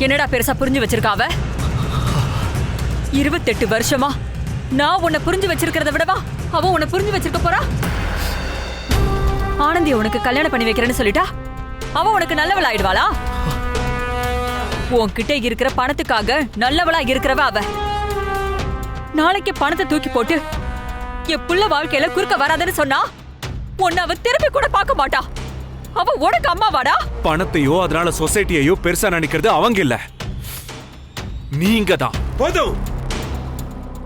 என்னடா பெருசா புரிஞ்சு வச்சிருக்கா அவ? 28 வருஷமா நான் உன்னை புரிஞ்சு வச்சிருக்கிறத விடவா அவ உன்னை புரிஞ்சு வச்சிருக்க போறா? ஆனந்தி உனக்கு கல்யாணம் பண்ணி வைக்கிறேன்னு சொல்லிட்டா அவ உனக்கு நல்லவளா ஆயிடுவாளா? உன்கிட்ட இருக்கிற பணத்துக்காக நல்லவளா இருக்கிறவ அவ. நாளைக்கு பணத்தை தூக்கி போட்டு என் புள்ள வாழ்க்கையில குறுக்க வராதுன்னு சொன்னா உன்னை அவ திரும்பி கூட பார்க்க மாட்டா. அவ உனக்கு அம்மாவாடா? பணத்தையோ அதனால சொசைட்டியையோ பெருசா நினைக்கிறது அவங்க இல்ல, நீங்க தான். போதும்,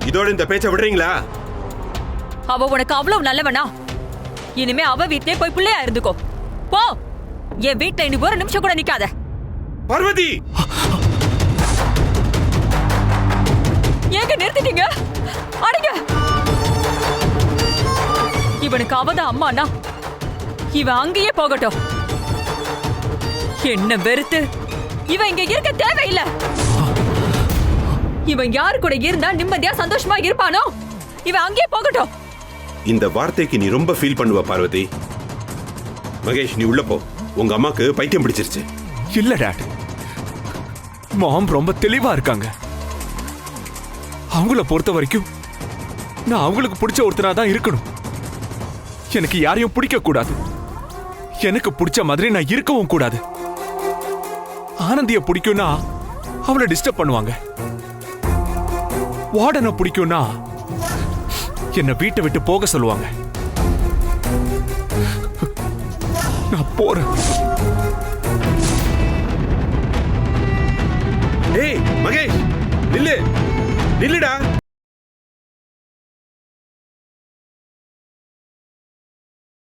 இதோட இந்த பேச்ச விடுறீங்களா? அவ உனக்கு அவ்வளவு நல்லவனா? இனிமே அவ வீட்லயே போய் பிள்ளையா இருந்துக்கோ. போ, என் வீட்டுல இனி ஒரு நிமிஷம் கூட நிக்காத. பார்வதி, ஏங்க நிறுத்திட்டீங்க? அடிங்க. இவனுக்கு அவதான் அம்மானா இவன் அங்கேயே போகட்டும். என்ன வெறுத்து இவன் இங்க இருக்க தேவையில்லை. இவன் யாரு கூட இருந்தா நிம்மதியா சந்தோஷமா இருப்பானோ இவன் அங்கேயே போகட்டும். இந்த வார்த்தைக்கு நீ ரொம்ப ஃபீல் பண்ணுவ பார்வதி. மகேஷ், நீ உள்ள போ. உங்க அம்மாக்கு பைத்தியம் பிடிச்சிருச்சு. இல்ல டாட், மாம் ரொம்ப தெளிவா இருக்காங்க. அவங்கள பொறுத்த வரைக்கும் நான் அவங்களுக்கு பிடிச்ச ஒருத்தனா தான் இருக்கணும். எனக்கு யாரையும் பிடிக்க கூடாது. எனக்கு பிடிச்ச மாதிரி நான் இருக்கவும் கூடாது. ஆனந்திய பிடிக்கும்னா அவளை டிஸ்டர்ப் பண்ணுவாங்க. வார்டனை பிடிக்கும்னா என்னை வீட்டை விட்டு போக சொல்லுவாங்க. நான் போறேன். ஏய் மகேஷ், நில்லு, நில்லுடா.